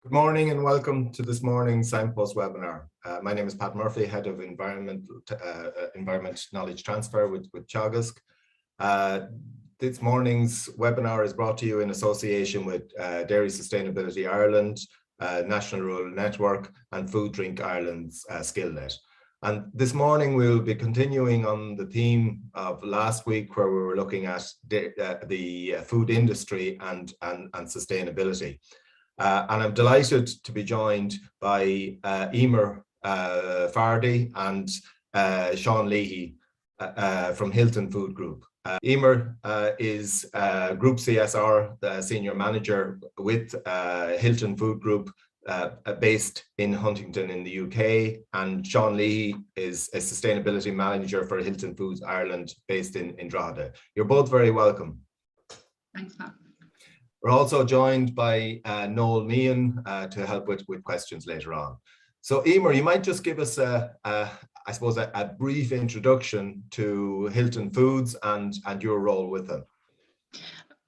Good morning and welcome to this morning's Signpost webinar. My name is Pat Murphy, Head of Environment Knowledge Transfer with Teagasc. This morning's webinar is brought to you in association with Dairy Sustainability Ireland, National Rural Network and Food Drink Ireland's SkillNet. And this morning we'll be continuing on the theme of last week where we were looking at the food industry and sustainability. And I'm delighted to be joined by Emer Fardy and Sean Leahy from Hilton Food Group. Emer is Group CSR, the Senior Manager with Hilton Food Group based in Huntington in the UK, and Sean Leahy is a Sustainability Manager for Hilton Foods Ireland based in Drogheda. You're both very welcome. Thanks, Matt. We're also joined by Noel Meehan to help with questions later on. So Emer, you might just give us I suppose a brief introduction to Hilton Foods and your role with them.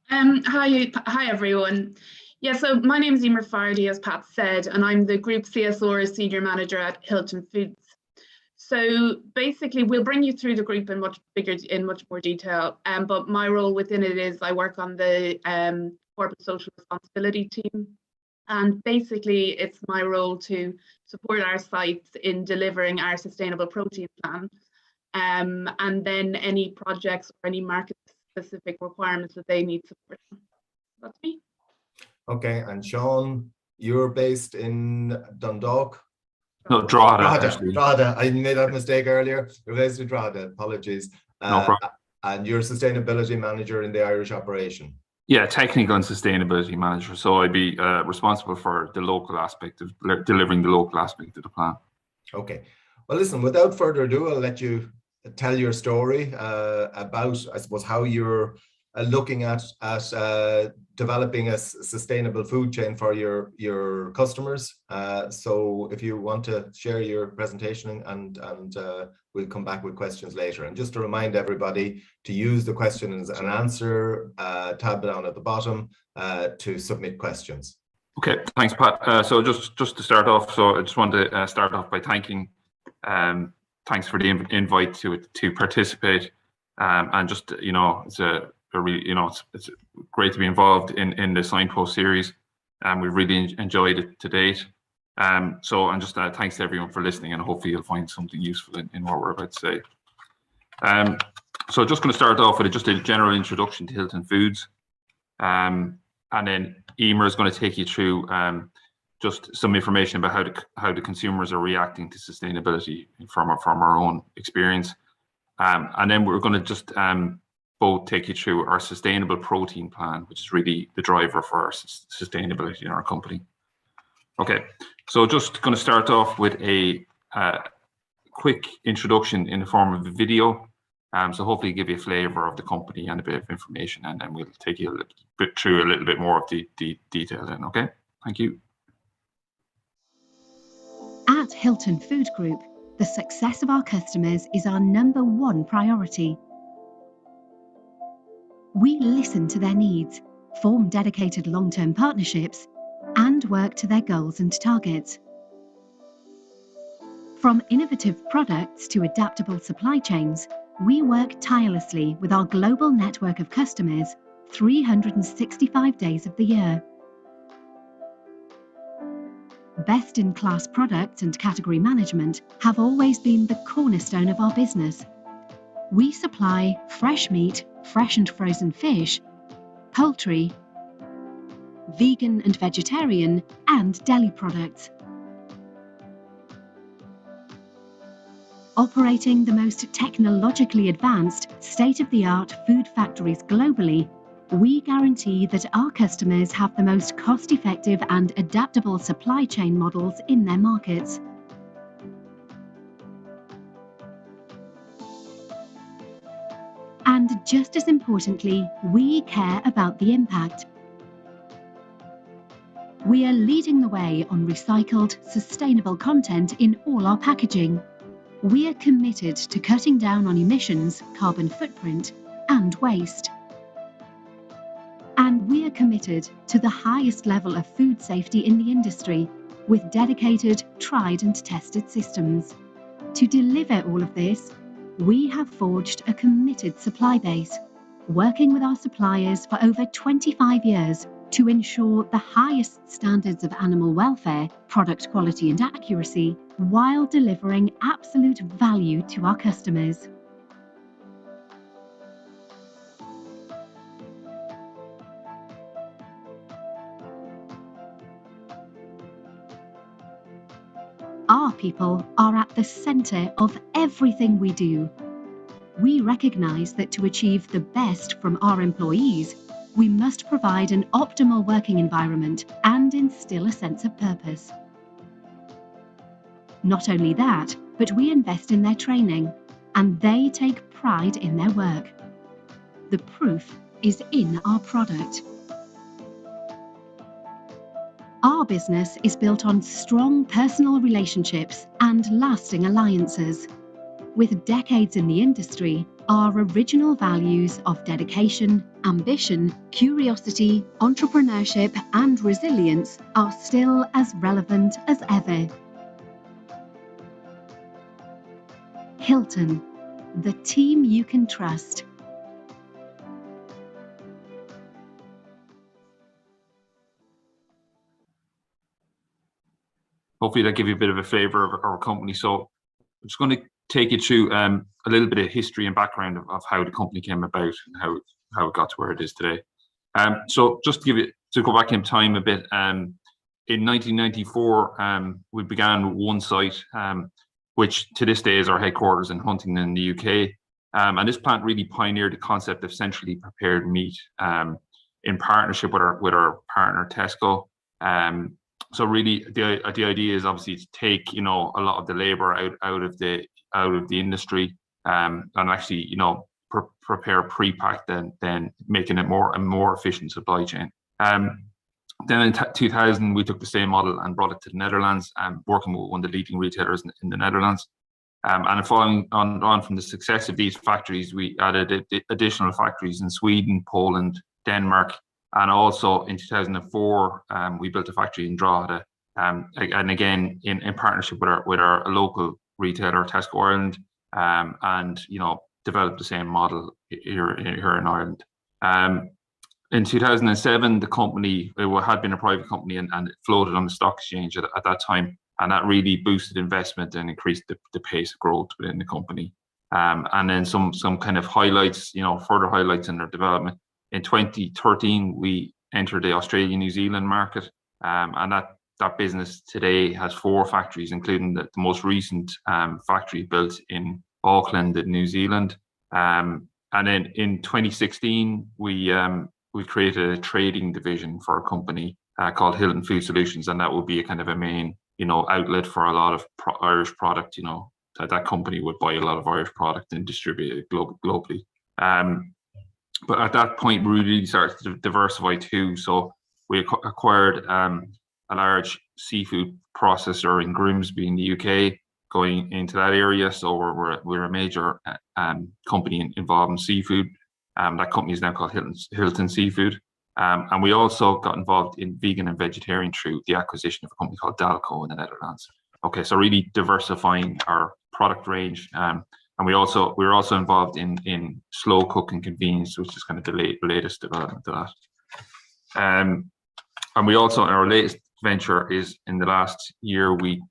Hi everyone. Yeah, so my name is Emer Fardy, as Pat said, and I'm the Group CSR Senior Manager at Hilton Foods. So basically, we'll bring you through the group in much more detail. But my role within it is I work on the corporate social responsibility team, and basically it's my role to support our sites in delivering our sustainable protein plan, and then any projects or any market specific requirements that they need support on. That's me. Okay, and Sean, you're based in Dundalk? No, Drogheda. Drogheda. I made that mistake earlier. You're based in Drogheda, apologies. No problem. And you're Sustainability Manager in the Irish operation? Yeah, Technical and Sustainability Manager. So I'd be responsible for the local aspect of delivering the local aspect of the plan. Okay. Well, listen, without further ado, I'll let you tell your story about, I suppose, how you're looking at developing a sustainable food chain for your customers. So if you want to share your presentation and we'll come back with questions later. And just to remind everybody to use the questions and answer tab down at the bottom to submit questions. Okay, thanks, Pat. So just to start off, so I just want to start off by thanking, thanks for the invite to participate, and just, you know, it's it's great to be involved in the Signpost series, and we've really enjoyed it to date. So, and just thanks to everyone for listening, and hopefully you'll find something useful in what we're about to say. So just going to start off with just a general introduction to Hilton Foods, and then Emer is going to take you through just some information about how the consumers are reacting to sustainability from our own experience, and then we're going to just both take you through our sustainable protein plan, which is really the driver for our sustainability in our company. Okay, so just going to start off with a quick introduction in the form of a video. So hopefully give you a flavor of the company and a bit of information, and then we'll take you through a little bit more of the detail then, okay? Thank you. At Hilton Food Group, the success of our customers is our #1 priority. We listen to their needs, form dedicated long-term partnerships, and work to their goals and targets. From innovative products to adaptable supply chains, we work tirelessly with our global network of customers 365 days of the year. Best-in-class products and category management have always been the cornerstone of our business. We supply fresh meat, fresh and frozen fish, poultry, vegan and vegetarian, and deli products. Operating the most technologically advanced, state-of-the-art food factories globally, we guarantee that our customers have the most cost-effective and adaptable supply chain models in their markets. And just as importantly, we care about the impact. We are leading the way on recycled, sustainable content in all our packaging. We are committed to cutting down on emissions, carbon footprint, and waste. And we're committed to the highest level of food safety in the industry with dedicated, tried and tested systems. To deliver all of this, we have forged a committed supply base, working with our suppliers for over 25 years to ensure the highest standards of animal welfare, product quality and accuracy, while delivering absolute value to our customers. Our people are at the centre of everything we do. We recognise that to achieve the best from our employees, we must provide an optimal working environment and instill a sense of purpose. Not only that, but we invest in their training, and they take pride in their work. The proof is in our product. Our business is built on strong personal relationships and lasting alliances. With decades in the industry, our original values of dedication, ambition, curiosity, entrepreneurship, and resilience are still as relevant as ever. Hilton, the team you can trust. Hopefully that gives you a bit of a flavour of our company. So I'm just going to take you through a little bit of history and background of how the company came about and how it got to where it is today. So just to go back in time a bit, in 1994, we began one site, which to this day is our headquarters in Huntingdon in the UK. And this plant really pioneered the concept of centrally prepared meat in partnership with our partner Tesco. So really, the idea is obviously to take a lot of the labour out of the industry and actually prepare pre-packed, then making it a more efficient supply chain. Then in 2000 we took the same model and brought it to the Netherlands, working with one of the leading retailers in the Netherlands. And following on from the success of these factories, we added additional factories in Sweden, Poland, Denmark. And also in 2004, we built a factory in Drogheda, and again in partnership with our local retailer, Tesco Ireland, and developed the same model here in Ireland. In 2007, the company had been a private company and it floated on the stock exchange at that time, and that really boosted investment and increased the pace of growth within the company. And then some kind of highlights, further highlights in their development. In 2013, we entered the Australia-New Zealand market, and that business today has 4 factories, including the most recent factory built in Auckland, in New Zealand. And then in 2016, we created a trading division for a company called Hilton Food Solutions, and that would be a kind of a main, outlet for a lot of Irish product. That company would buy a lot of Irish product and distribute it globally. But at that point, we really started to diversify too. So we acquired a large seafood processor in Grimsby in the UK, going into that area. So we're a major company involved in seafood. That company is now called Hilton Seafood. And we also got involved in vegan and vegetarian through the acquisition of a company called Dalco in the Netherlands. Okay, so really diversifying our product range. And we're also involved in slow cooking convenience, which is kind of the latest development of that. And we also, our latest venture is in the last year, we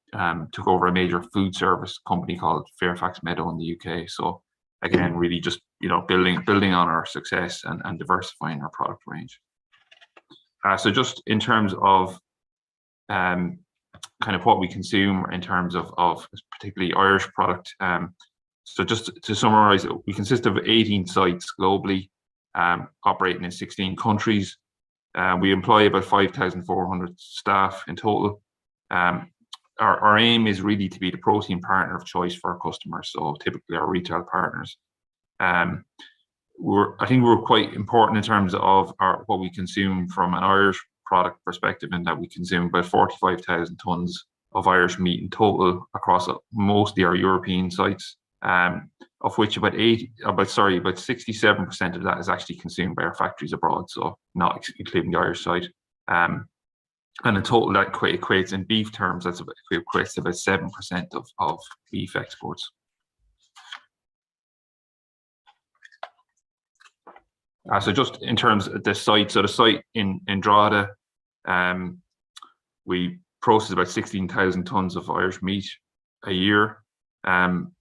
took over a major food service company called Fairfax Meadow in the UK. So again, really just building on our success and diversifying our product range. So just in terms of kind of what we consume in terms of particularly Irish product. So just to summarize, we consist of 18 sites globally, operating in 16 countries. We employ about 5,400 staff in total. Our aim is really to be the protein partner of choice for our customers, so typically our retail partners. I think we're quite important in terms of what we consume from an Irish product perspective, in that we consume about 45,000 tonnes of Irish meat in total across mostly our European sites. of which about 67% of that is actually consumed by our factories abroad, so not including the Irish side. And in total, that equates in beef terms, equates to about 7% of beef exports. So just in terms of the site, so the site in Drogheda, we process about 16,000 tons of Irish meat a year.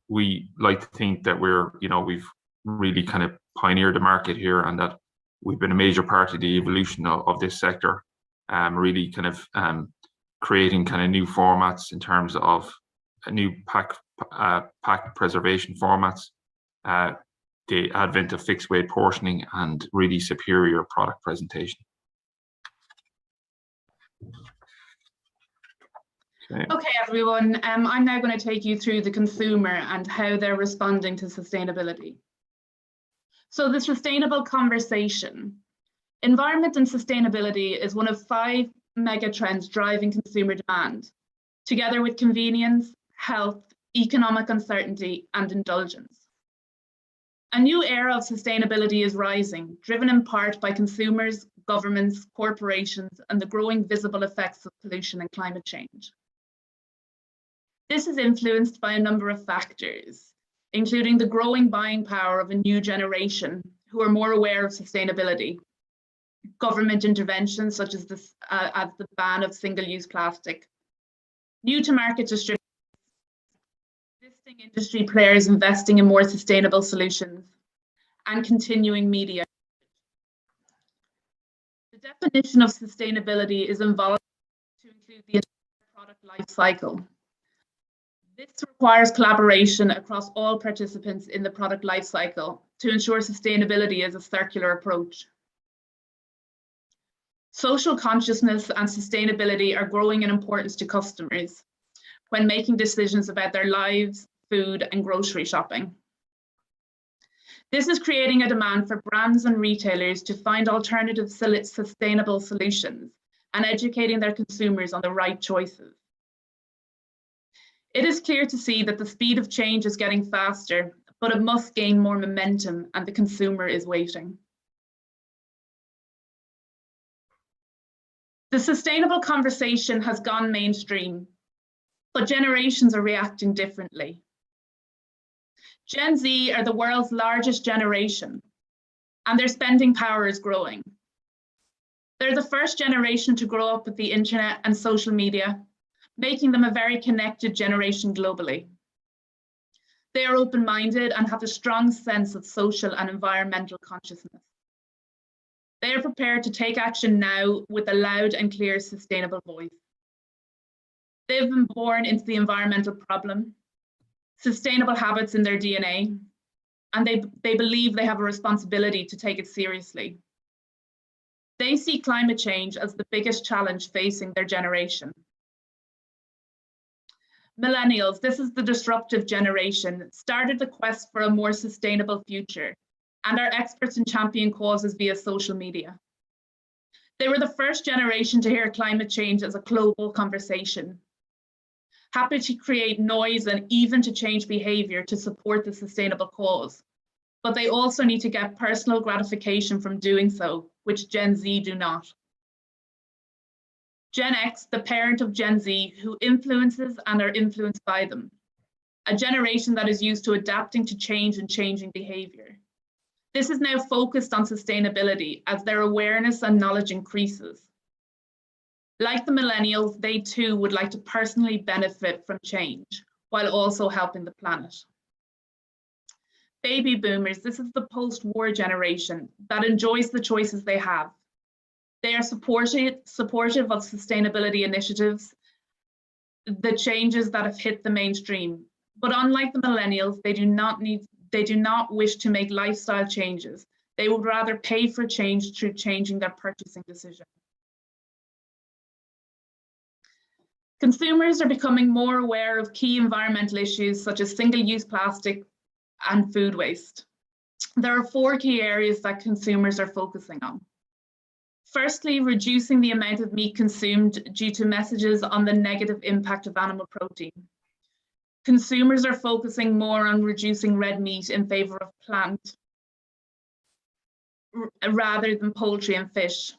We like to think that we've really kind of pioneered the market here, and that we've been a major part of the evolution of this sector, really kind of creating kind of new formats in terms of a new pack preservation formats, the advent of fixed weight portioning, and really superior product presentation. Okay, everyone, I'm now going to take you through the consumer and how they're responding to sustainability. So the sustainable conversation. Environment and sustainability is one of 5 mega trends driving consumer demand, together with convenience, health, economic uncertainty, and indulgence. A new era of sustainability is rising, driven in part by consumers, governments, corporations, and the growing visible effects of pollution and climate change. This is influenced by a number of factors, including the growing buying power of a new generation who are more aware of sustainability, government interventions such as the ban of single-use plastic, new-to-market distributors, existing industry players investing in more sustainable solutions, and continuing media. The definition of sustainability is involved to include the entire product life cycle. This requires collaboration across all participants in the product life cycle to ensure sustainability is a circular approach. Social consciousness and sustainability are growing in importance to customers when making decisions about their lives, food, and grocery shopping. This is creating a demand for brands and retailers to find alternative sustainable solutions and educating their consumers on the right choices. It is clear to see that the speed of change is getting faster, but it must gain more momentum, and the consumer is waiting. The sustainable conversation has gone mainstream, but generations are reacting differently. Gen Z are the world's largest generation, and their spending power is growing. They're the first generation to grow up with the internet and social media, making them a very connected generation globally. They are open-minded and have a strong sense of social and environmental consciousness. They are prepared to take action now with a loud and clear sustainable voice. They've been born into the environmental problem, sustainable habits in their DNA, and they believe they have a responsibility to take it seriously. They see climate change as the biggest challenge facing their generation. Millennials, this is the disruptive generation, started the quest for a more sustainable future and are experts in championing causes via social media. They were the first generation to hear climate change as a global conversation, happy to create noise and even to change behavior to support the sustainable cause. But they also need to get personal gratification from doing so, which Gen Z do not. Gen X, the parent of Gen Z, who influences and are influenced by them. A generation that is used to adapting to change and changing behavior. This is now focused on sustainability as their awareness and knowledge increases. Like the millennials, they too would like to personally benefit from change while also helping the planet. Baby boomers, this is the post-war generation that enjoys the choices they have. They are supportive of sustainability initiatives, the changes that have hit the mainstream. But unlike the millennials, they do not wish to make lifestyle changes. They would rather pay for change through changing their purchasing decision. Consumers are becoming more aware of key environmental issues such as single-use plastic and food waste. There are 4 key areas that consumers are focusing on. Firstly, reducing the amount of meat consumed due to messages on the negative impact of animal protein. Consumers are focusing more on reducing red meat in favour of plant rather than poultry and fish.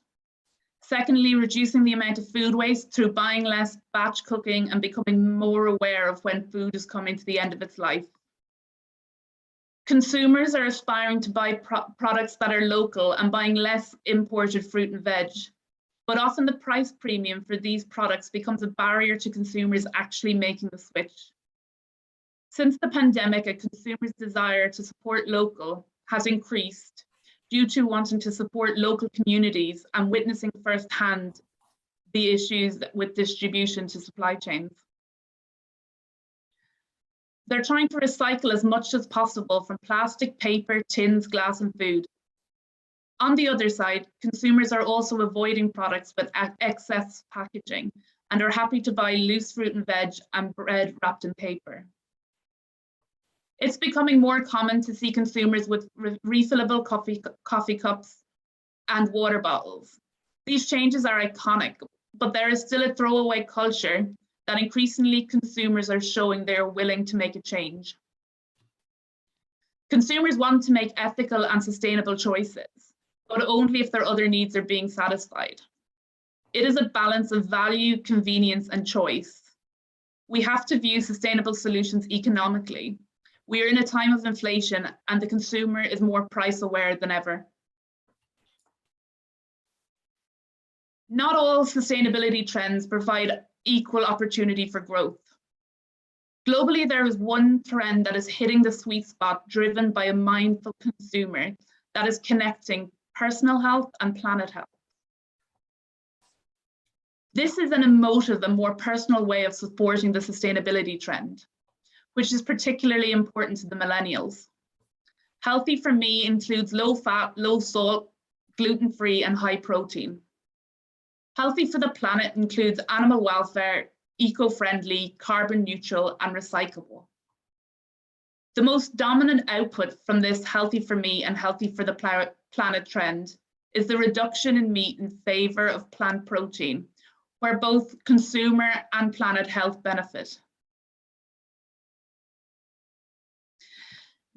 Secondly, reducing the amount of food waste through buying less, batch cooking, and becoming more aware of when food is coming to the end of its life. Consumers are aspiring to buy products that are local and buying less imported fruit and veg, but often the price premium for these products becomes a barrier to consumers actually making the switch. Since the pandemic, a consumer's desire to support local has increased due to wanting to support local communities and witnessing firsthand the issues with distribution to supply chains. They're trying to recycle as much as possible from plastic, paper, tins, glass, and food. On the other side, consumers are also avoiding products with excess packaging and are happy to buy loose fruit and veg and bread wrapped in paper. It's becoming more common to see consumers with refillable coffee cups and water bottles. These changes are iconic, but there is still a throwaway culture that increasingly consumers are showing they are willing to make a change. Consumers want to make ethical and sustainable choices, but only if their other needs are being satisfied. It is a balance of value, convenience, and choice. We have to view sustainable solutions economically. We are in a time of inflation and the consumer is more price aware than ever. Not all sustainability trends provide equal opportunity for growth. Globally, there is one trend that is hitting the sweet spot driven by a mindful consumer that is connecting personal health and planet health. This is an emotive and more personal way of supporting the sustainability trend, which is particularly important to the millennials. Healthy for me includes low fat, low salt, gluten-free, and high protein. Healthy for the planet includes animal welfare, eco-friendly, carbon neutral, and recyclable. The most dominant output from this healthy for me and healthy for the planet trend is the reduction in meat in favor of plant protein, where both consumer and planet health benefit.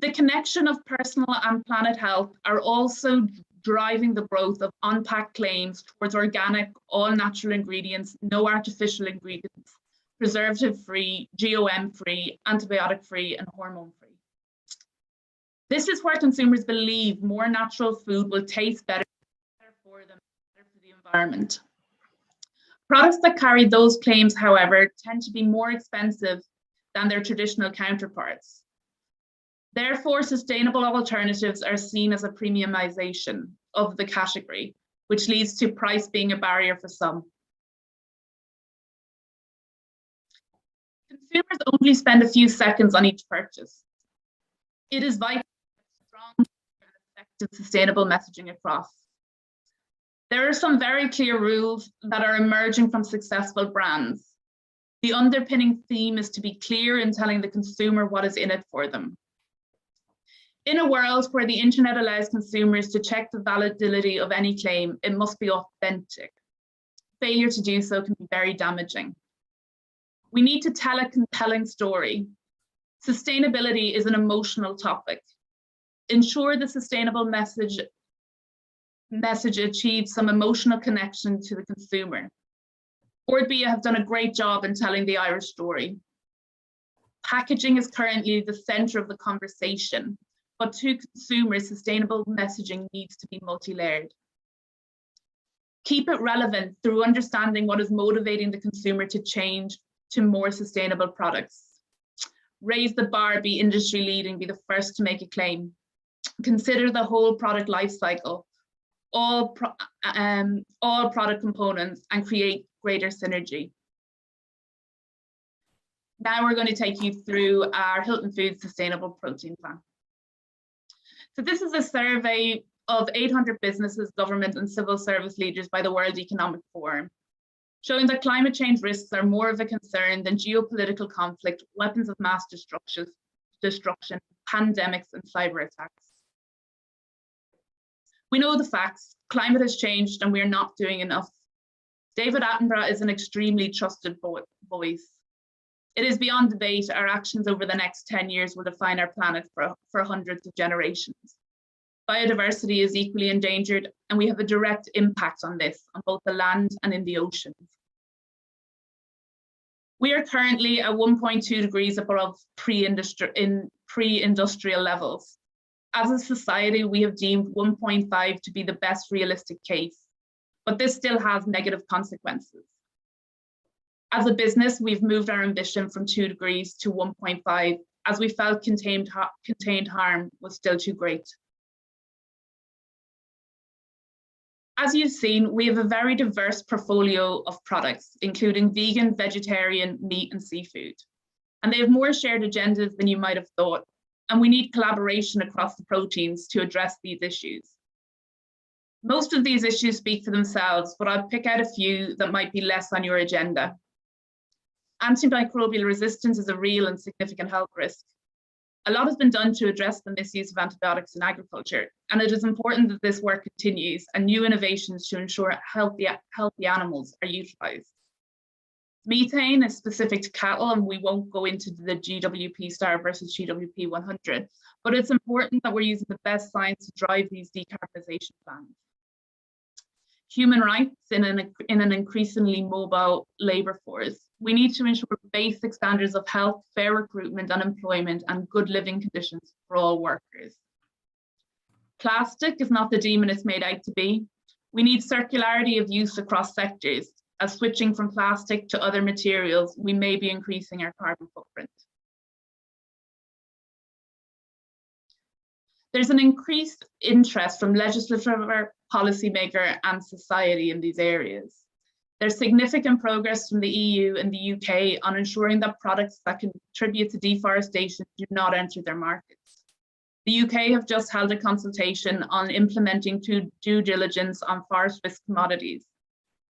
The connection of personal and planet health are also driving the growth of unpacked claims towards organic, all natural ingredients, no artificial ingredients, preservative-free, GOM-free, antibiotic-free, and hormone-free. This is where consumers believe more natural food will taste better for them, better for the environment. Products that carry those claims, however, tend to be more expensive than their traditional counterparts. Therefore, sustainable alternatives are seen as a premiumization of the category, which leads to price being a barrier for some. Consumers only spend a few seconds on each purchase. It is vital to get strong and effective sustainable messaging across. There are some very clear rules that are emerging from successful brands. The underpinning theme is to be clear in telling the consumer what is in it for them. In a world where the internet allows consumers to check the validity of any claim, it must be authentic. Failure to do so can be very damaging. We need to tell a compelling story. Sustainability is an emotional topic. Ensure the sustainable message achieves some emotional connection to the consumer. Boardbia have done a great job in telling the Irish story. Packaging is currently the centre of the conversation, but to consumers, sustainable messaging needs to be multi-layered. Keep it relevant through understanding what is motivating the consumer to change to more sustainable products. Raise the bar, be industry leading, be the first to make a claim. Consider the whole product life cycle, all product components, and create greater synergy. Now we're going to take you through our Hilton Foods Sustainable Protein Plan. So this is a survey of 800 businesses, government, and civil service leaders by the World Economic Forum, showing that climate change risks are more of a concern than geopolitical conflict, weapons of mass destruction, pandemics, and cyber attacks. We know the facts. Climate has changed and we are not doing enough. David Attenborough is an extremely trusted voice. It is beyond debate our actions over the next 10 years will define our planet for hundreds of generations. Biodiversity is equally endangered, and we have a direct impact on this on both the land and in the oceans. We are currently at 1.2 degrees above pre-industrial levels. As a society, we have deemed 1.5 to be the best realistic case, but this still has negative consequences. As a business, we've moved our ambition from 2 degrees to 1.5 as we felt contained harm was still too great. As you've seen, we have a very diverse portfolio of products, including vegan, vegetarian, meat, and seafood. And they have more shared agendas than you might have thought. And we need collaboration across the proteins to address these issues. Most of these issues speak for themselves, but I'll pick out a few that might be less on your agenda. Antimicrobial resistance is a real and significant health risk. A lot has been done to address the misuse of antibiotics in agriculture, and it is important that this work continues and new innovations to ensure healthy animals are utilised. Methane is specific to cattle, and we won't go into the GWP star versus GWP 100, but it's important that we're using the best science to drive these decarbonisation plans. Human rights in an increasingly mobile labour force. We need to ensure basic standards of health, fair recruitment and employment, and good living conditions for all workers. Plastic is not the demon it's made out to be. We need circularity of use across sectors. As switching from plastic to other materials, we may be increasing our carbon footprint. There's an increased interest from legislator, policymaker and society in these areas. There's significant progress from the EU and the UK on ensuring that products that contribute to deforestation do not enter their markets. The UK have just held a consultation on implementing due diligence on forest risk commodities.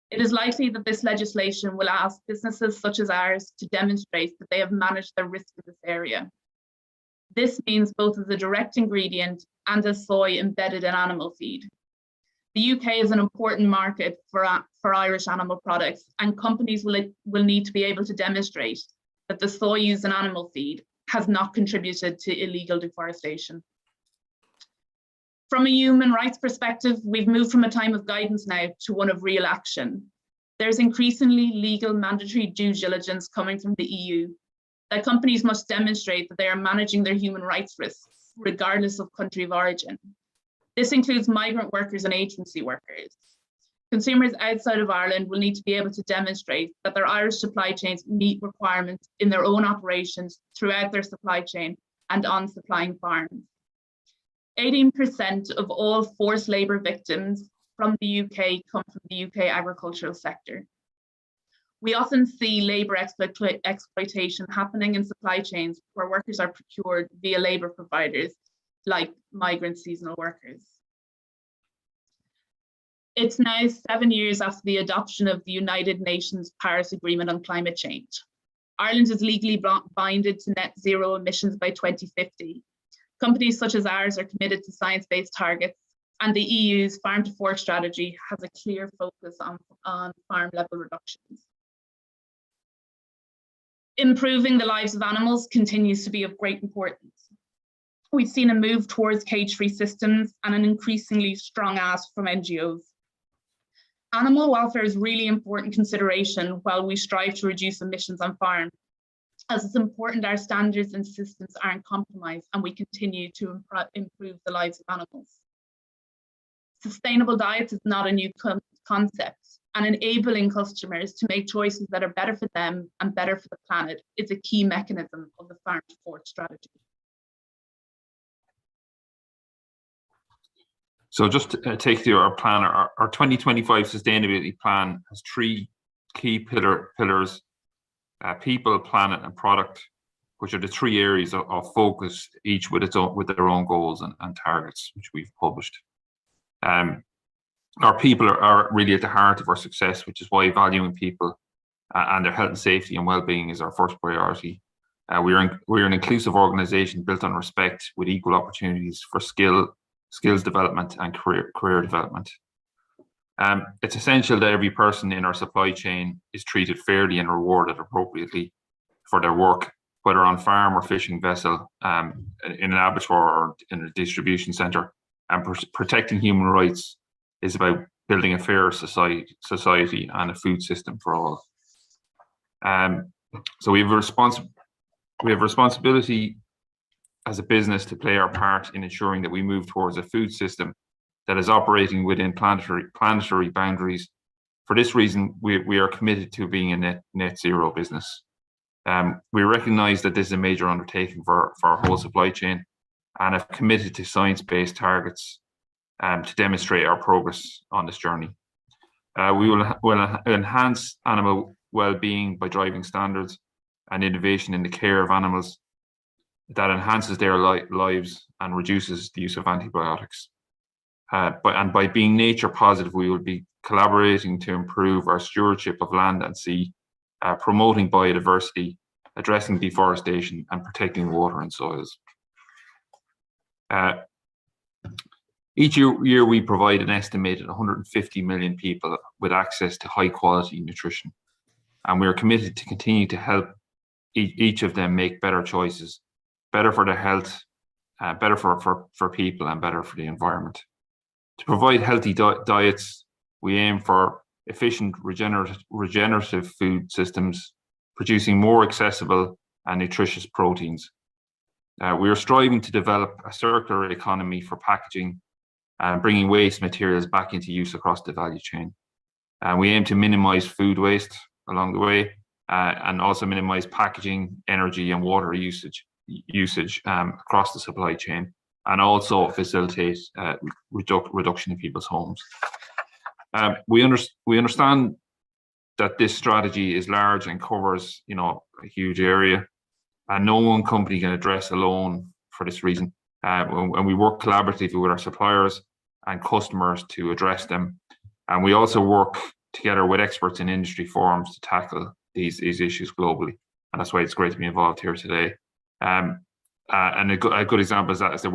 It is likely that this legislation will ask businesses such as ours to demonstrate that they have managed their risk in this area. This means both as a direct ingredient and as soy embedded in animal feed. The UK is an important market for Irish animal products, and companies will need to be able to demonstrate that the soy used in animal feed has not contributed to illegal deforestation. From a human rights perspective, we've moved from a time of guidance now to one of real action. There's increasingly legal mandatory due diligence coming from the EU, that companies must demonstrate that they are managing their human rights risks, regardless of country of origin. This includes migrant workers and agency workers. Consumers outside of Ireland will need to be able to demonstrate that their Irish supply chains meet requirements in their own operations throughout their supply chain and on supplying farms. 18% of all forced labour victims from the UK come from the UK agricultural sector. We often see labour exploitation happening in supply chains where workers are procured via labour providers like migrant seasonal workers. It's now 7 years after the adoption of the United Nations Paris Agreement on climate change. Ireland is legally binded to net zero emissions by 2050. Companies such as ours are committed to science-based targets, and the EU's Farm to Fork strategy has a clear focus on farm level reductions. Improving the lives of animals continues to be of great importance. We've seen a move towards cage-free systems and an increasingly strong ask from NGOs. Animal welfare is really important consideration while we strive to reduce emissions on farms, as it's important our standards and systems aren't compromised and we continue to improve the lives of animals. Sustainable diets is not a new concept, and enabling customers to make choices that are better for them and better for the planet is a key mechanism of the Farm to Fork strategy. So just to take you our plan, our 2025 sustainability plan has three key pillars, people, planet and product, which are the three areas of focus, each with their own goals and targets, which we've published. Our people are really at the heart of our success, which is why valuing people and their health and safety and well-being is our first priority. We're an inclusive organisation built on respect with equal opportunities for skills development and career development. It's essential that every person in our supply chain is treated fairly and rewarded appropriately for their work, whether on farm or fishing vessel, in an abattoir or in a distribution centre. And protecting human rights is about building a fairer society and a food system for all. So we have responsibility as a business to play our part in ensuring that we move towards a food system that is operating within planetary boundaries. For this reason, we are committed to being a net zero business. We recognise that this is a major undertaking for our whole supply chain, and have committed to science-based targets to demonstrate our progress on this journey. We will enhance animal well-being by driving standards and innovation in the care of animals that enhances their lives and reduces the use of antibiotics. And by being nature positive, we will be collaborating to improve our stewardship of land and sea, promoting biodiversity, addressing deforestation, and protecting water and soils. Each year we provide an estimated 150 million people with access to high quality nutrition, and we are committed to continue to help each of them make better choices, better for their health, better for people, and better for the environment. To provide healthy diets, we aim for efficient regenerative food systems, producing more accessible and nutritious proteins. We are striving to develop a circular economy for packaging and bringing waste materials back into use across the value chain. We aim to minimize food waste along the way, and also minimize packaging, energy, and water usage across the supply chain, and also facilitate reduction in people's homes. We understand that this strategy is large and covers, a huge area, and no one company can address alone for this reason. And we work collaboratively with our suppliers and customers to address them. And we also work together with experts in industry forums to tackle these issues globally. And that's why it's great to be involved here today. And a good example is that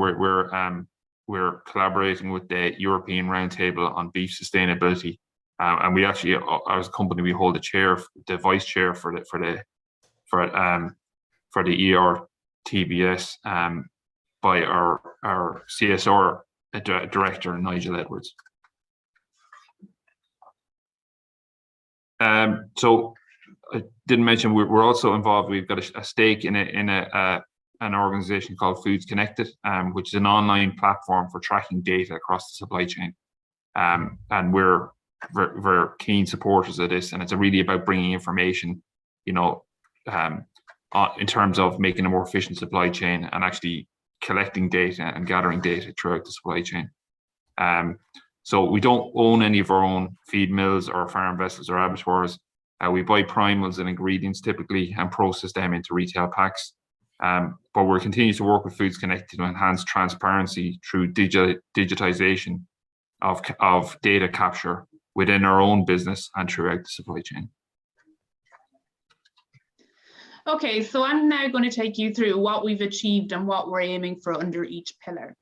we're collaborating with the European Roundtable on Beef Sustainability. And we actually, as a company, we hold the vice chair for the ERTBS by our CSR director, Nigel Edwards. So I didn't mention we're also involved. We've got a stake in an organization called Foods Connected, which is an online platform for tracking data across the supply chain. And we're very keen supporters of this, and it's really about bringing information, in terms of making a more efficient supply chain and actually collecting data and gathering data throughout the supply chain. So we don't own any of our own feed mills or farm vessels or abattoirs. We buy primals and ingredients typically and process them into retail packs. But we're continuing to work with Foods Connected to enhance transparency through digitization of data capture within our own business and throughout the supply chain. Okay, so I'm now going to take you through what we've achieved and what we're aiming for under each pillar.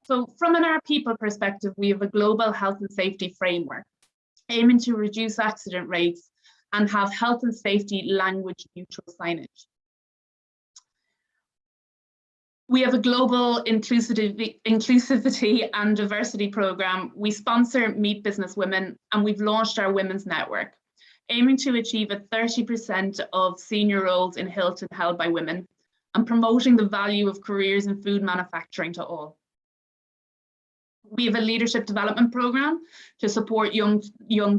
So from an our people perspective, we have a global health and safety framework aiming to reduce accident rates and have health and safety language neutral signage. We have a global inclusivity and diversity program. We sponsor Meet Business Women, and we've launched our Women's Network, aiming to achieve a 30% of senior roles in Hilton held by women, and promoting the value of careers in food manufacturing to all. We have a leadership development program to support young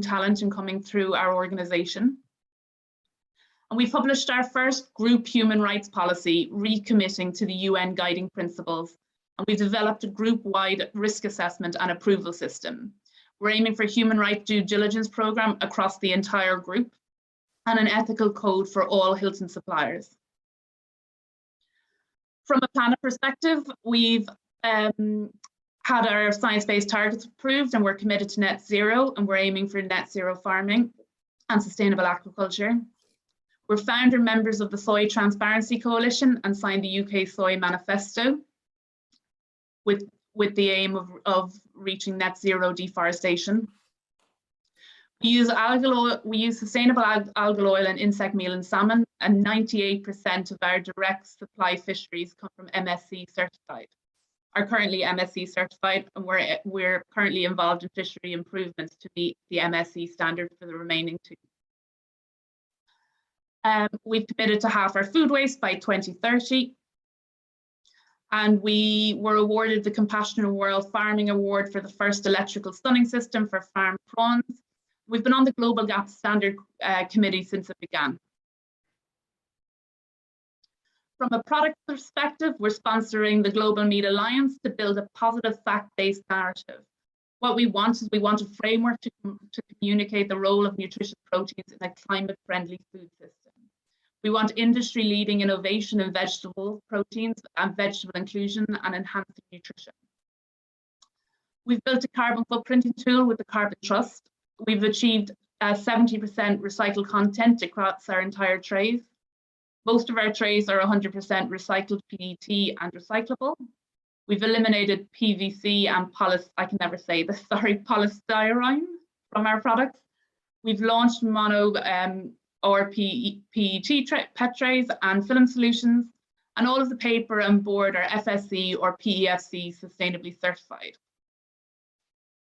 talent in coming through our organization. And we published our first group human rights policy, recommitting to the UN guiding principles. And we developed a group-wide risk assessment and approval system. We're aiming for a human rights due diligence program across the entire group and an ethical code for all Hilton suppliers. From a planet perspective, we've had our science-based targets approved, and we're committed to net zero, and we're aiming for net zero farming and sustainable aquaculture. We're founder members of the Soy Transparency Coalition and signed the UK Soy Manifesto with the aim of reaching net zero deforestation. We use algal oil, we use sustainable algal oil and insect meal and salmon, and 98% of our direct supply fisheries come from MSC certified, are currently MSC certified, and we're currently involved in fishery improvements to meet the MSC standard for the remaining 2. We've committed to half our food waste by 2030. And we were awarded the Compassionate World Farming Award for the first electrical stunning system for farmed prawns. We've been on the Global Gap Standard Committee since it began. From a product perspective, we're sponsoring the Global Meat Alliance to build a positive fact-based narrative. What we want is a framework to communicate the role of nutritious proteins in a climate-friendly food system. We want industry-leading innovation in vegetable proteins and vegetable inclusion and enhancing nutrition. We've built a carbon footprinting tool with the Carbon Trust. We've achieved 70% recycled content across our entire trays. Most of our trays are 100% recycled PET and recyclable. We've eliminated PVC and polystyrene from our products. We've launched mono or PET PET trays and film solutions, and all of the paper and board are FSC or PEFC sustainably certified.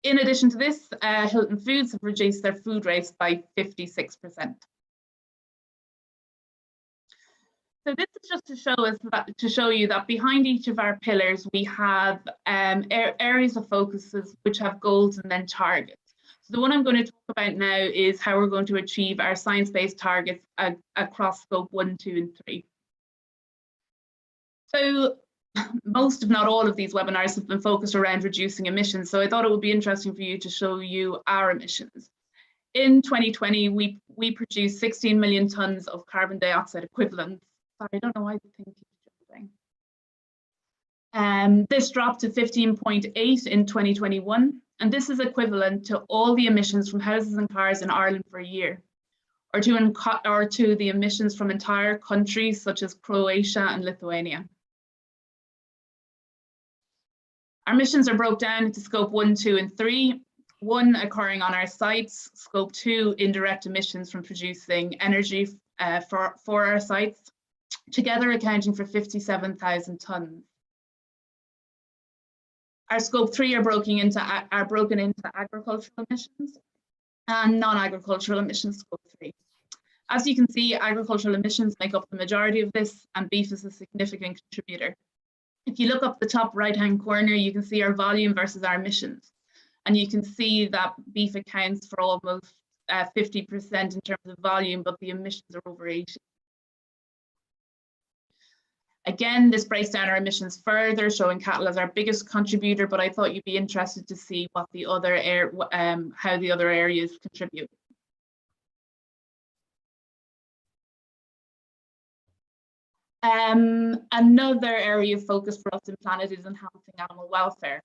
In addition to this, Hilton Foods have reduced their food waste by 56%. So this is just to show you that behind each of our pillars, we have areas of focuses which have goals and then targets. So the one I'm going to talk about now is how we're going to achieve our science-based targets across scope 1, 2, and 3. So most, if not all, of these webinars have been focused around reducing emissions. So I thought it would be interesting for you to show you our emissions. In 2020, we produced 16 million tons of carbon dioxide equivalent. Sorry, I don't know why the thing keeps jumping. This dropped to 15.8 in 2021. And this is equivalent to all the emissions from houses and cars in Ireland for a year, or to the emissions from entire countries such as Croatia and Lithuania. Our emissions are broken down into scope 1, 2, and 3. 1 occurring on our sites, scope 2 indirect emissions from producing energy for our sites, together accounting for 57,000 tonnes. Our scope 3 are broken into agricultural emissions and non-agricultural emissions, scope 3. As you can see, agricultural emissions make up the majority of this, and beef is a significant contributor. If you look up the top right-hand corner, you can see our volume versus our emissions. And you can see that beef accounts for almost 50% in terms of volume, but the emissions are over 80%. Again, this breaks down our emissions further, showing cattle as our biggest contributor, but I thought you'd be interested to see what the other how the other areas contribute. Another area of focus for us in Planet is enhancing animal welfare.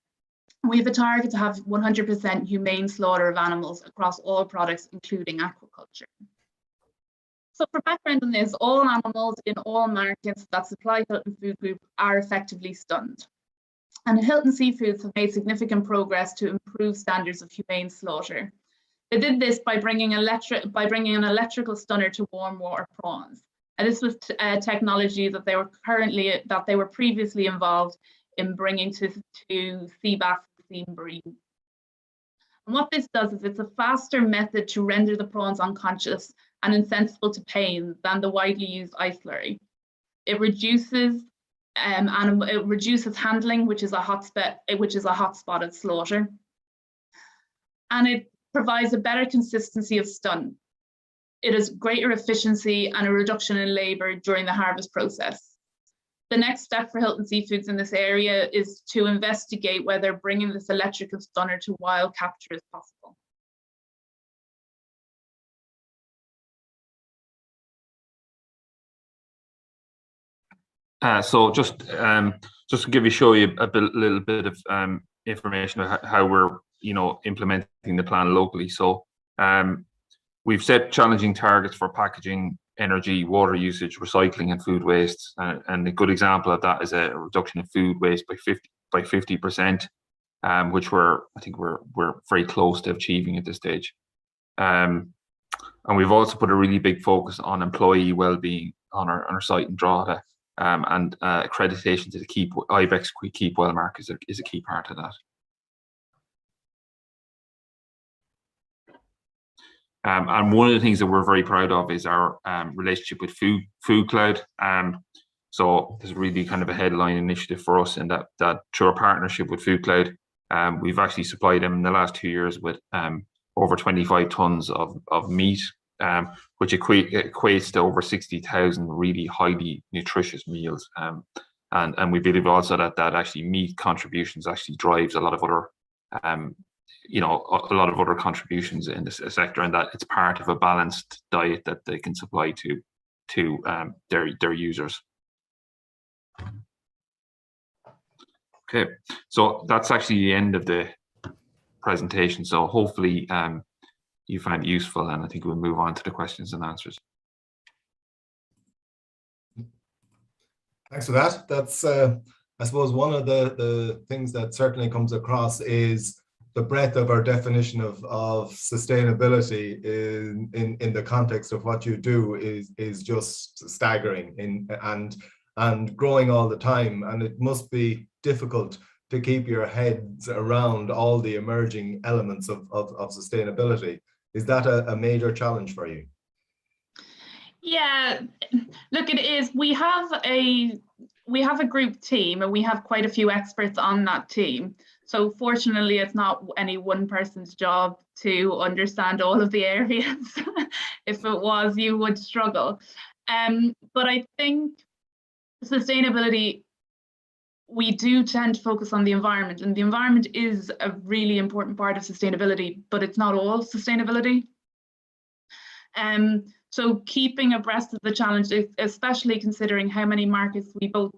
We have a target to have 100% humane slaughter of animals across all products, including aquaculture. So for background on this, all animals in all markets that supply Hilton Food Group are effectively stunned. And Hilton Seafoods have made significant progress to improve standards of humane slaughter. They did this by bringing an electrical stunner to warm water prawns. And this was technology that they were previously involved in bringing to sea bass and sea bream. And what this does is it's a faster method to render the prawns unconscious and insensible to pain than the widely used ice slurry. It reduces handling, which is a hotspot at slaughter, and it provides a better consistency of stun. It has greater efficiency and a reduction in labour during the harvest process. The next step for Hilton Seafoods in this area is to investigate whether bringing this electrical stunner to wild capture is possible. So just to show you a little bit of information about how we're implementing the plan locally. So we've set challenging targets for packaging, energy, water usage, recycling, and food waste. And a good example of that is a reduction in food waste by 50%, which I think we're very close to achieving at this stage. And we've also put a really big focus on employee well-being on our site in Drogheda, and accreditation to the IBEX Keep Well mark is a key part of that. And one of the things that we're very proud of is our relationship with Food Cloud. So there's really kind of a headline initiative for us in that through our partnership with Food Cloud, we've actually supplied them in the last 2 years with over 25 tons of meat, which equates to over 60,000 really highly nutritious meals. And we believe also that actually meat contributions actually drives a lot of other a lot of other contributions in this sector, and that it's part of a balanced diet that they can supply to their users. Okay, so that's actually the end of the presentation. So hopefully you find it useful, and I think we'll move on to the questions and answers. Thanks for that. That's I suppose one of the things that certainly comes across is the breadth of our definition of sustainability in the context of what you do is just staggering and growing all the time. And it must be difficult to keep your heads around all the emerging elements of sustainability. Is that a major challenge for you? Yeah, look, it is. We have a group team, and we have quite a few experts on that team. So fortunately, it's not any one person's job to understand all of the areas. If it was, you would struggle. But I think sustainability, we do tend to focus on the environment, and the environment is a really important part of sustainability, but it's not all sustainability. So keeping abreast of the challenge, especially considering how many markets we both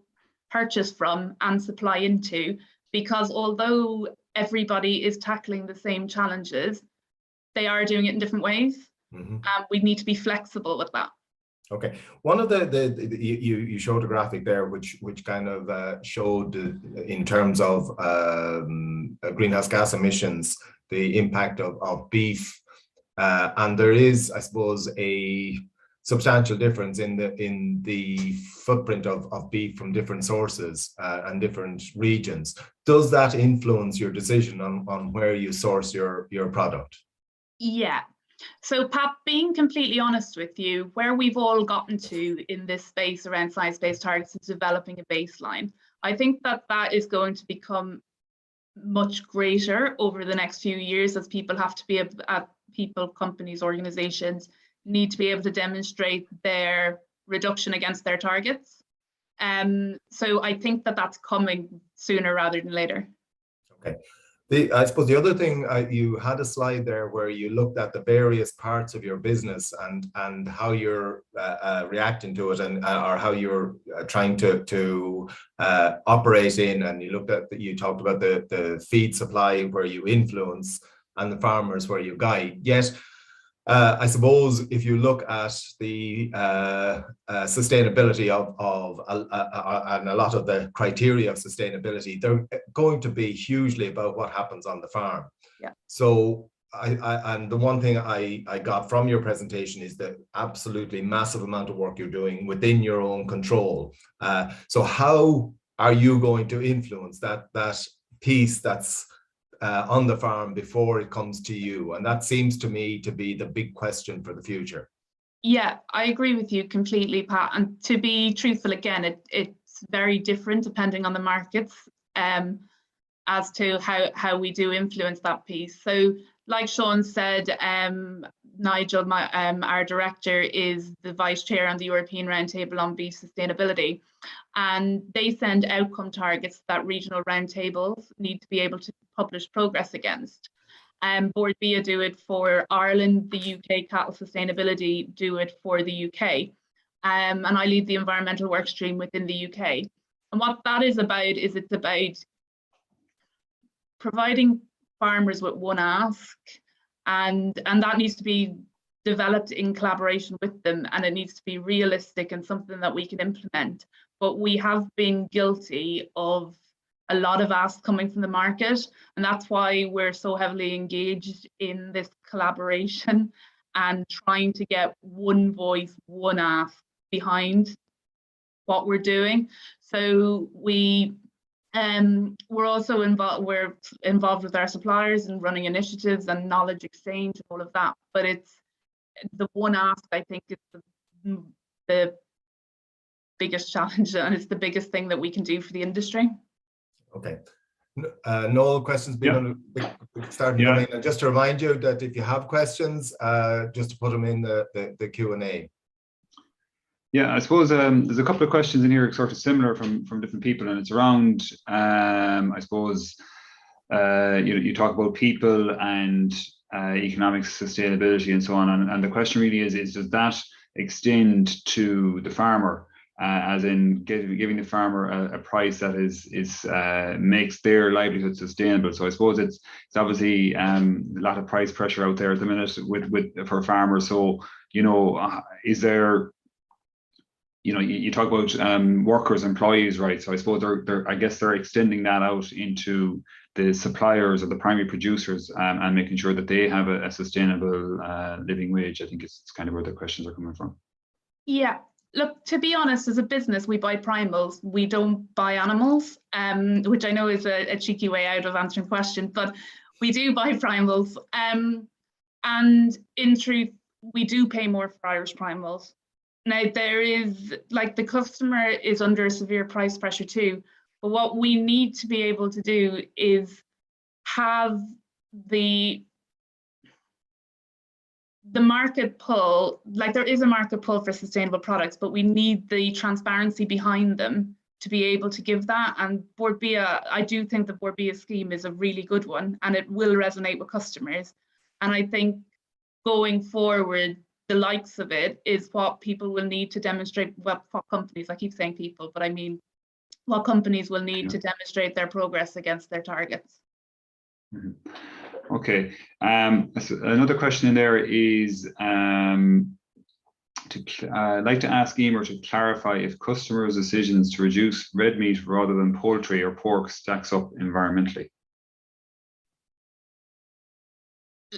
purchase from and supply into, because although everybody is tackling the same challenges, they are doing it in different ways. Mm-hmm. We need to be flexible with that. Okay, one of you showed a graphic there which kind of showed in terms of greenhouse gas emissions the impact of beef, and there is, I suppose, a substantial difference in the footprint of beef from different sources and different regions. Does that influence your decision on where you source your product? Yeah. So Pat, being completely honest with you, where we've all gotten to in this space around science-based targets is developing a baseline. I think that is going to become much greater over the next few years, as people have to be able, companies, organizations need to be able to demonstrate their reduction against their targets. So I think that's coming sooner rather than later. Okay. I suppose the other thing, you had a slide there where you looked at the various parts of your business and how you're reacting to it, and or how you're trying to operate in, and you talked about the feed supply where you influence and the farmers where you guide. Yet I suppose if you look at the sustainability of and a lot of the criteria of sustainability, they're going to be hugely about what happens on the farm. Yeah. So and the one thing I got from your presentation is the absolutely massive amount of work you're doing within your own control. So how are you going to influence that piece that's on the farm before it comes to you? And that seems to me to be the big question for the future. Yeah, I agree with you completely, Pat. And to be truthful, again, it's very different depending on the markets as to how we do influence that piece. So like Sean said, Nigel, our director, is the vice chair on the European Roundtable on Beef Sustainability. And they send outcome targets that regional roundtables need to be able to publish progress against. Board BIA do it for Ireland, the UK Cattle Sustainability do it for the UK. And I lead the environmental work stream within the UK. And what that is about is it's about providing farmers with one ask, and that needs to be developed in collaboration with them, and it needs to be realistic and something that we can implement. But we have been guilty of a lot of ask coming from the market, and that's why we're so heavily engaged in this collaboration and trying to get one voice, one ask behind what we're doing. So we're also involved with our suppliers and running initiatives and knowledge exchange and all of that. But it's the one ask, I think, is the biggest challenge, and it's the biggest thing that we can do for the industry. Okay. Noel, questions being starting coming in. And just to remind you that if you have questions, just to put them in the Q&A. Yeah, I suppose there's a couple of questions in here sort of similar from different people, and it's around, I suppose, you talk about people and economic sustainability and so on, and the question really is does that extend to the farmer, as in giving the farmer a price that is makes their livelihood sustainable? So I suppose it's obviously a lot of price pressure out there at the minute for farmers. So is there, you talk about workers, employees, right? So I suppose I guess they're extending that out into the suppliers or the primary producers, and making sure that they have a sustainable living wage. I think it's kind of where the questions are coming from. Yeah, look, to be honest, as a business, we buy primals. We don't buy animals, which I know is a cheeky way out of answering the question, but we do buy primals. And in truth, we do pay more for Irish primals. Now, there is, like, the customer is under severe price pressure too, but what we need to be able to do is have the market pull. Like, there is a market pull for sustainable products, but we need the transparency behind them to be able to give that. And Bord Bia, I do think the Bord Bia scheme is a really good one, and it will resonate with customers. And I think going forward, the likes of it is what people will need to demonstrate, what companies, I keep saying people, but I mean what companies will need to demonstrate their progress against their targets. Okay, so another question in there is I'd like to ask Emer to clarify if customers' decisions to reduce red meat rather than poultry or pork stacks up environmentally.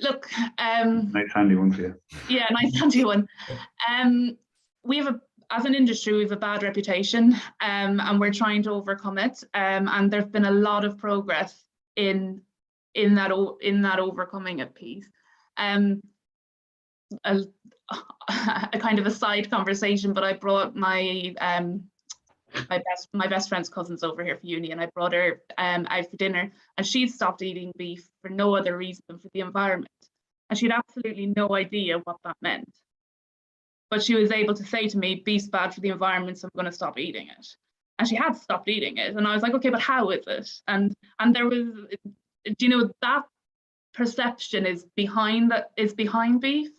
Look, nice handy one for you. Yeah, nice handy one. We have as an industry, we have a bad reputation, and we're trying to overcome it. And there's been a lot of progress in that overcoming it piece. A kind of a side conversation, but I brought my best friend's cousins over here for uni, and I brought her out for dinner, and she'd stopped eating beef for no other reason than for the environment, and she'd absolutely no idea what that meant. But she was able to say to me, beef's bad for the environment, so I'm going to stop eating it. And she had stopped eating it, and I was like, okay, but how is it? And there was, that perception is behind beef.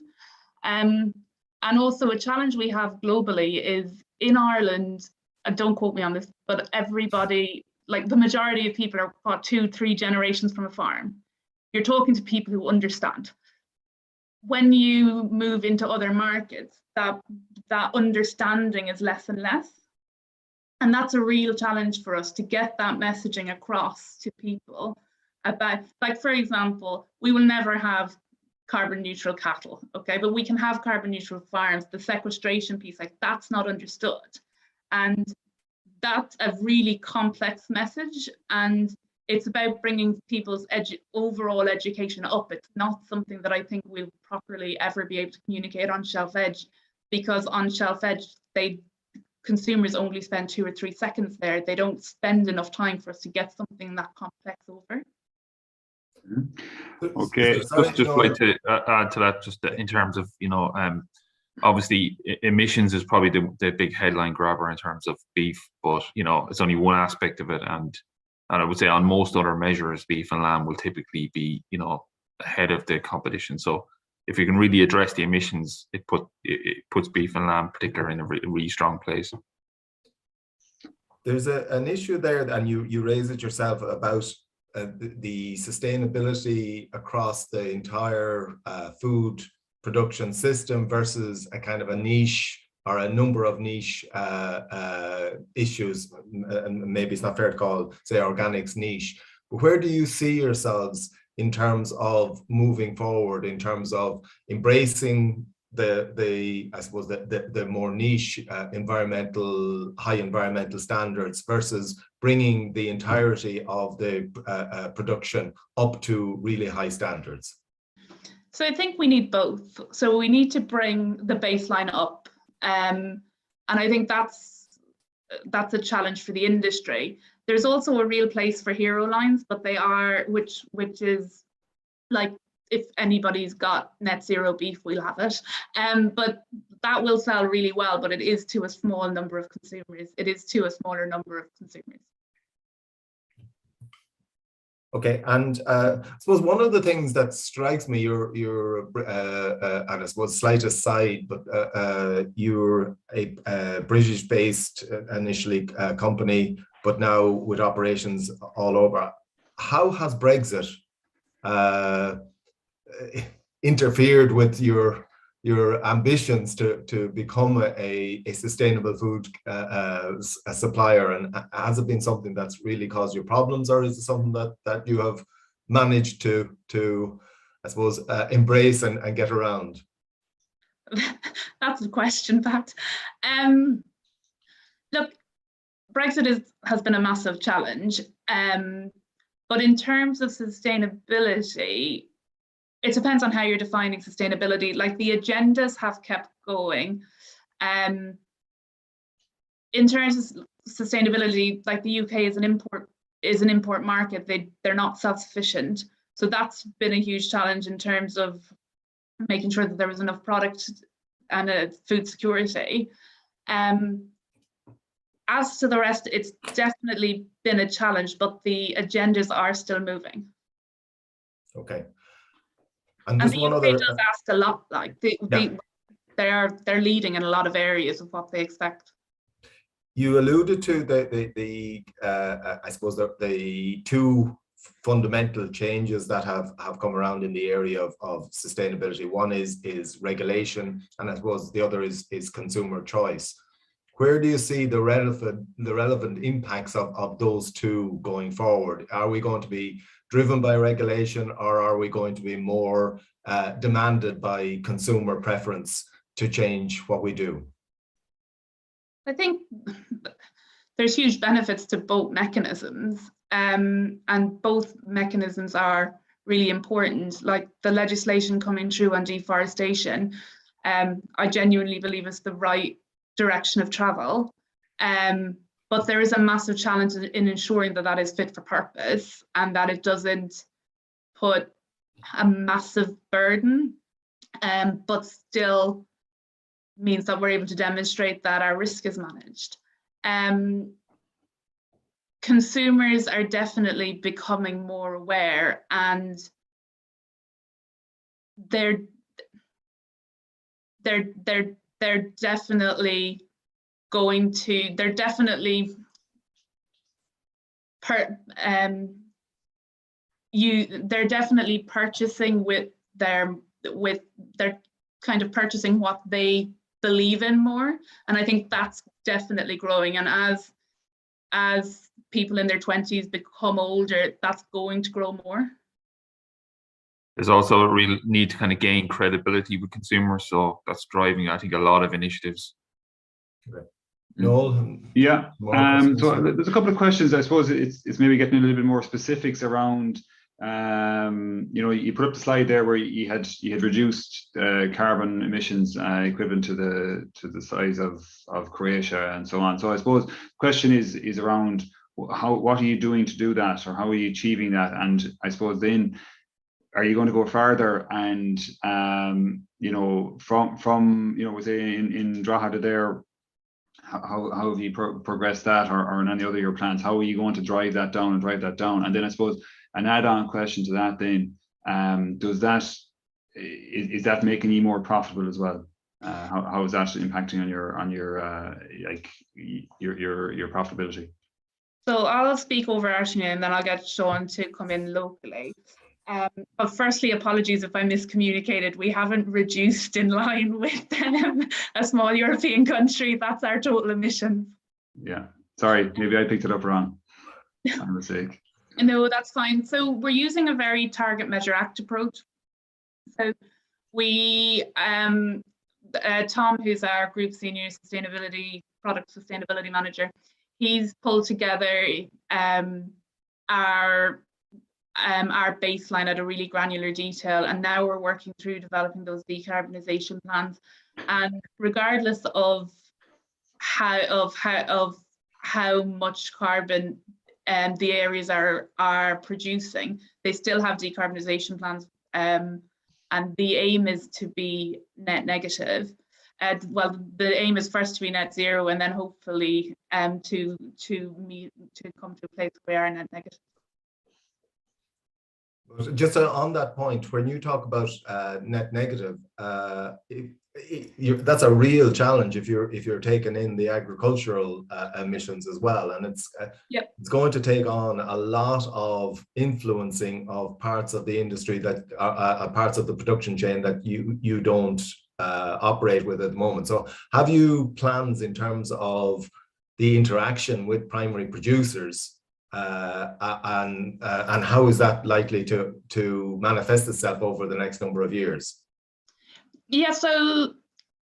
And also a challenge we have globally is in Ireland, and don't quote me on this, but everybody, like the majority of people are 2-3 generations from a farm. You're talking to people who understand. When you move into other markets, that understanding is less and less. And that's a real challenge for us to get that messaging across to people about, like, for example, we will never have carbon neutral cattle, okay, but we can have carbon neutral farms. The sequestration piece, like, that's not understood. And that's a really complex message, and it's about bringing people's overall education up. It's not something that I think we'll properly ever be able to communicate on Shelf Edge, because on Shelf Edge, consumers only spend 2 or 3 seconds there. They don't spend enough time for us to get something that complex over. Okay, just like to add to that, just in terms of, obviously emissions is probably the big headline grabber in terms of beef, but it's only one aspect of it, and I would say on most other measures, beef and lamb will typically be ahead of the competition. So if you can really address the emissions, it puts beef and lamb particularly in a really strong place. There's an issue there, and you raise it yourself, about the sustainability across the entire food production system versus a kind of a niche are a number of niche issues, and maybe it's not fair to call, say, organics niche. But where do you see yourselves in terms of moving forward, in terms of embracing the I suppose the more niche high environmental standards versus bringing the entirety of the production up to really high standards? So I think we need both. So we need to bring the baseline up, and I think that's a challenge for the industry. There's also a real place for hero lines, but they are, which is like, if anybody's got net zero beef, we'll have it. But that will sell really well, but it is to a small number of consumers. It is to a smaller number of consumers. Okay, and I suppose one of the things that strikes me, you're and I suppose slight aside, but you're a British-based initially company, but now with operations all over. How has Brexit interfered with your ambitions to become a sustainable food supplier, and has it been something that's really caused you problems, or is it something that you have managed to I suppose embrace and get around? That's a question, Pat. Look, Brexit has been a massive challenge, but in terms of sustainability, it depends on how you're defining sustainability. Like, the agendas have kept going. In terms of sustainability, like, the UK is an import market. They're not self-sufficient. So that's been a huge challenge in terms of making sure that there was enough product and food security. As to the rest, it's definitely been a challenge, but the agendas are still moving. Okay. And the UK does ask a lot. Like, they're leading in a lot of areas of what they expect. You alluded to I suppose the two fundamental changes that have come around in the area of sustainability. One is regulation, and I suppose the other is consumer choice. Where do you see the relevant impacts of those two going forward? Are we going to be driven by regulation, or are we going to be more demanded by consumer preference to change what we do? I think there's huge benefits to both mechanisms, and both mechanisms are really important. Like, the legislation coming through on deforestation, I genuinely believe it's the right direction of travel. But there is a massive challenge in ensuring that is fit for purpose, and that it doesn't put a massive burden, but still means that we're able to demonstrate that our risk is managed. Consumers are definitely becoming more aware, and they're definitely going to, they're definitely purchasing with their kind of purchasing what they believe in more, and I think that's definitely growing. And as people in their 20s become older, that's going to grow more. There's also a real need to kind of gain credibility with consumers, so that's driving, I think, a lot of initiatives. Okay. Noel? Yeah. So there's a couple of questions. I suppose it's maybe getting a little bit more specifics around. You put up the slide there where you had reduced carbon emissions equivalent to the size of Croatia and so on. So I suppose the question is around what are you doing to do that, or how are you achieving that? And I suppose then, are you going to go further and from within in Drogheda there, how have you progressed that, or in any other of your plans? How are you going to drive that down? And then I suppose an add-on question to that then, is that making you more profitable as well? How is that impacting on your profitability? So I'll speak overarchingly, and then I'll get Sean to come in locally. But firstly, apologies if I miscommunicated. We haven't reduced in line with a small European country. That's our total emissions. Yeah, sorry, maybe I picked it up wrong. My mistake. No, that's fine. So we're using a very target, measure, act approach. So we, Tom, who's our group senior product sustainability manager, he's pulled together our baseline at a really granular detail, and now we're working through developing those decarbonisation plans. And regardless of how much carbon the areas are producing, they still have decarbonisation plans, and the aim is to be net negative. Well, the aim is first to be net zero, and then hopefully to come to a place where we are net negative. Just on that point, when you talk about net negative, that's a real challenge if you're taking in the agricultural emissions as well, and it's going to take on a lot of influencing of parts of the industry that are parts of the production chain that you don't operate with at the moment. So have you plans in terms of the interaction with primary producers? And how is that likely to manifest itself over the next number of years? Yeah, so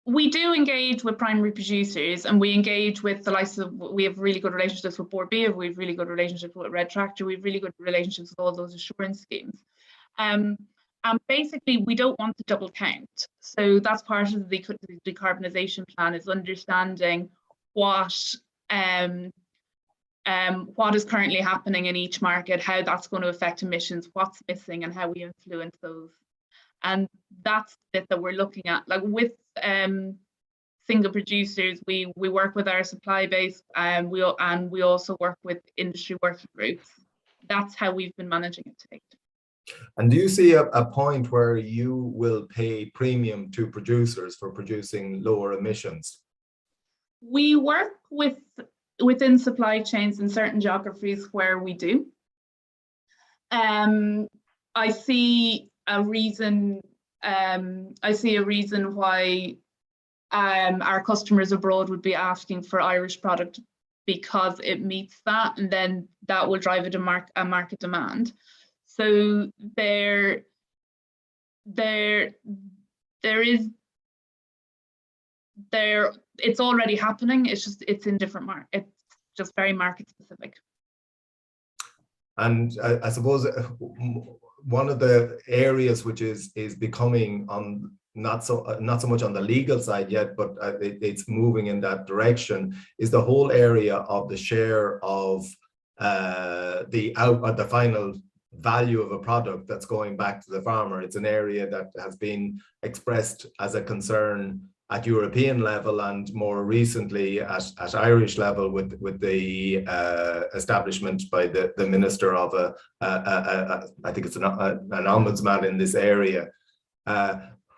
we do engage with primary producers, and we engage with the likes of, we have really good relationships with Bord Bia, we have really good relationships with Red Tractor, we have really good relationships with all those assurance schemes. And basically, we don't want to double count. So that's part of the decarbonisation plan, is understanding what is currently happening in each market, how that's going to affect emissions, what's missing, and how we influence those. And that's it that we're looking at. Like with single producers, we work with our supply base, and we also work with industry working groups. That's how we've been managing it to date. And do you see a point where you will pay premium to producers for producing lower emissions? We work within supply chains in certain geographies where we do. I see a reason why our customers abroad would be asking for Irish product, because it meets that, and then that will drive a market demand. So it's already happening. It's in different markets. It's just very market specific. And I suppose one of the areas which is becoming on not so much on the legal side yet, but it's moving in that direction, is the whole area of the share of the final value of a product that's going back to the farmer. It's an area that has been expressed as a concern at European level, and more recently at Irish level with the establishment by the Minister of I think it's an ombudsman in this area.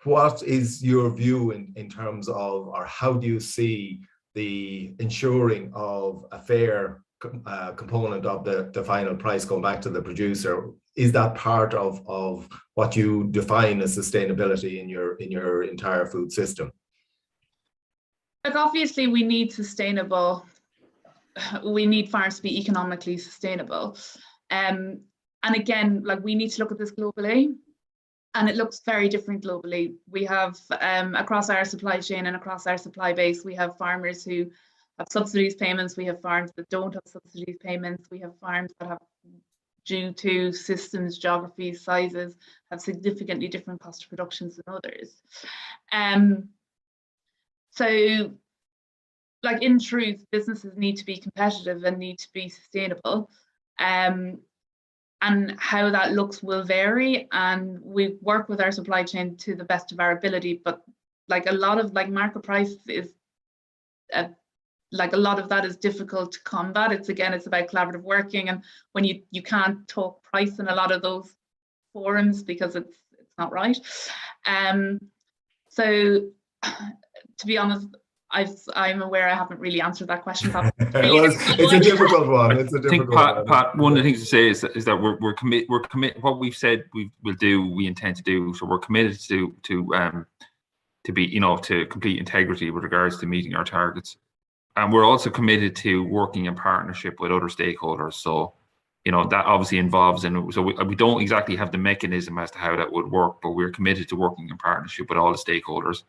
What is your view in terms of, or how do you see the ensuring of a fair component of the final price going back to the producer? Is that part of what you define as sustainability in your entire food system? Like, obviously we need farms to be economically sustainable. And again, like, we need to look at this globally, and it looks very different globally. We have across our supply chain and across our supply base, we have farmers who have subsidies payments, we have farms that don't have subsidies payments, we have farms that have, due to systems, geographies, sizes, have significantly different cost of productions than others. So, like, in truth, businesses need to be competitive and need to be sustainable. And how that looks will vary, and we work with our supply chain to the best of our ability. But like, a lot of, like, market price is like, a lot of that is difficult to combat. It's about collaborative working, and when you can't talk price in a lot of those forums because it's not right. So to be honest, I'm aware I haven't really answered that question. Well, it's a difficult one. It's a difficult one. Pat, one of the things to say is that we're committed. What we've said we will do, we intend to do. So we're committed to be, to complete integrity with regards to meeting our targets, and we're also committed to working in partnership with other stakeholders. So, that obviously involves, and so we don't exactly have the mechanism as to how that would work, but we're committed to working in partnership with all the stakeholders.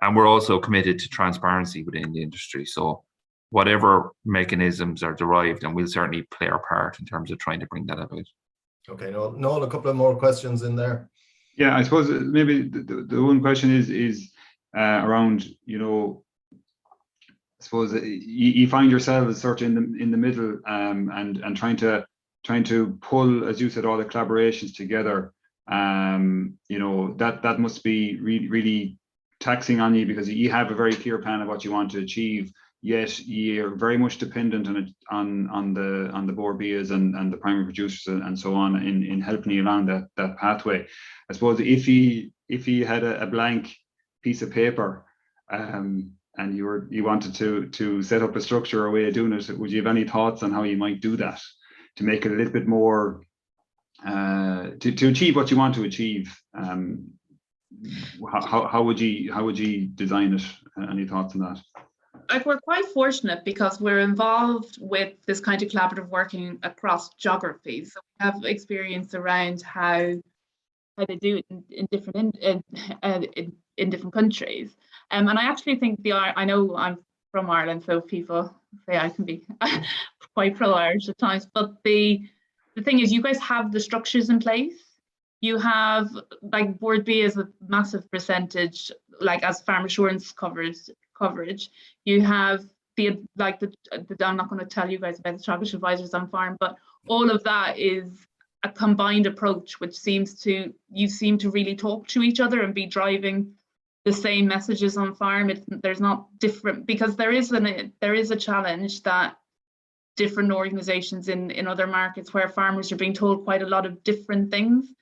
And we're also committed to transparency within the industry. So whatever mechanisms are derived, and we'll certainly play our part in terms of trying to bring that about. Okay, Noel, a couple of more questions in there. Yeah, I suppose maybe the one question is around, I suppose you find yourselves sort of in the middle, and trying to pull, as you said, all the collaborations together. That must be really taxing on you, because you have a very clear plan of what you want to achieve, yet you're very much dependent on the board BIAs and the primary producers and so on in helping you along that pathway. I suppose if you had a blank piece of paper, and you wanted to set up a structure or a way of doing it, would you have any thoughts on how you might do that to make it a little bit more to achieve what you want to achieve? How would you design it? Any thoughts on that? Like, we're quite fortunate because we're involved with this kind of collaborative working across geographies. So we have experience around how they do it in different countries. And I actually think I know I'm from Ireland, so people say I can be quite pro-Irish at times. But the thing is, you guys have the structures in place. You have, like, board B is a massive percentage, like, as farm assurance coverage. You have I'm not going to tell you guys about the chocolate advisors on farm, but all of that is a combined approach, which you seem to really talk to each other and be driving the same messages on farm. There's not different, because there is a challenge that different organizations in other markets where farmers are being told quite a lot of different things.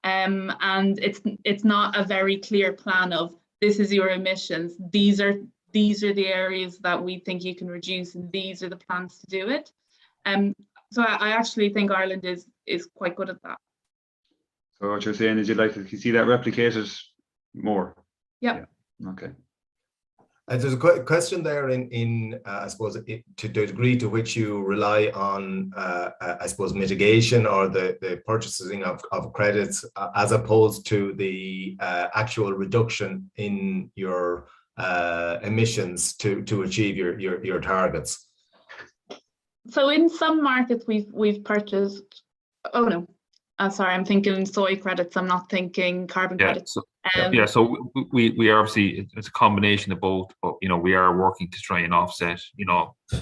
And it's not a very clear plan of, this is your emissions, these are the areas that we think you can reduce, and these are the plans to do it. So I actually think Ireland is quite good at that. So what you're saying is you'd like to see that replicated more? Yep. Yeah. Okay. There's a question there in I suppose, to the degree to which you rely on, I suppose, mitigation or the purchasing of credits, as opposed to the actual reduction in your emissions to achieve your targets. So in some markets we've purchased. Oh no, sorry, I'm thinking soy credits. I'm not thinking carbon credits. So we are obviously, it's a combination of both, but we are working to try and offset,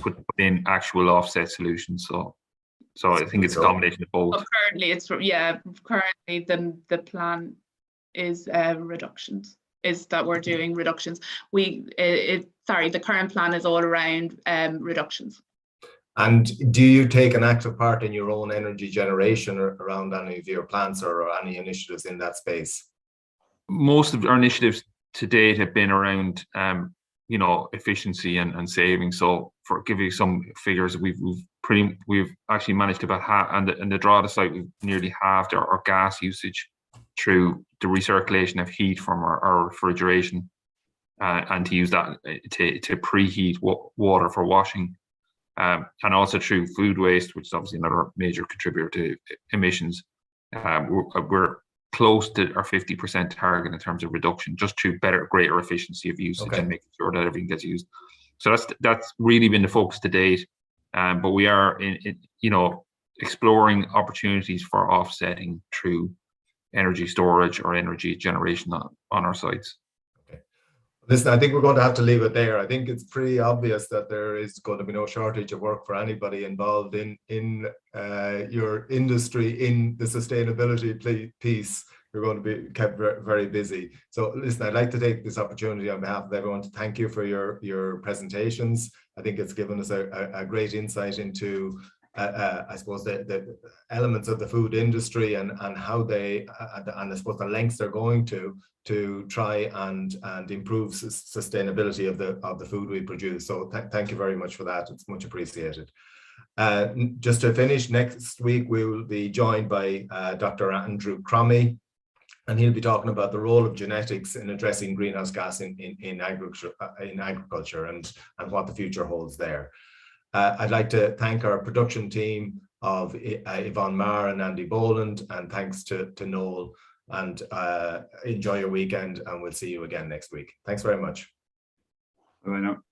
put in actual offset solutions. So I think it's a combination of both. But currently the plan is reductions. Is that we're doing reductions. The current plan is all around reductions. And do you take an active part in your own energy generation around any of your plants or any initiatives in that space? Most of our initiatives to date have been around, efficiency and saving. So, for give you some figures, we've actually managed to about half, and the Drogheda site, we've nearly halved our gas usage through the recirculation of heat from our refrigeration, and to use that to preheat water for washing, and also through food waste, which is obviously another major contributor to emissions. We're close to our 50% target in terms of reduction, just through greater efficiency of usage and making sure that everything gets used. So that's really been the focus to date. But we are exploring opportunities for offsetting through energy storage or energy generation on our sites. Okay. Listen, I think we're going to have to leave it there. I think it's pretty obvious that there is going to be no shortage of work for anybody involved in your industry in the sustainability piece. You're going to be kept very busy. So listen, I'd like to take this opportunity on behalf of everyone to thank you for your presentations. I think it's given us a great insight into I suppose the elements of the food industry and how they and I suppose the lengths they're going to try and improve sustainability of the food we produce. So thank you very much for that. It's much appreciated. Just to finish, next week we will be joined by Dr. Andrew Cromie, and he'll be talking about the role of genetics in addressing greenhouse gas in agriculture and what the future holds there. I'd like to thank our production team of Yvonne Marr and Andy Boland, and thanks to Noel, and enjoy your weekend, and we'll see you again next week. Thanks very much. Bye now.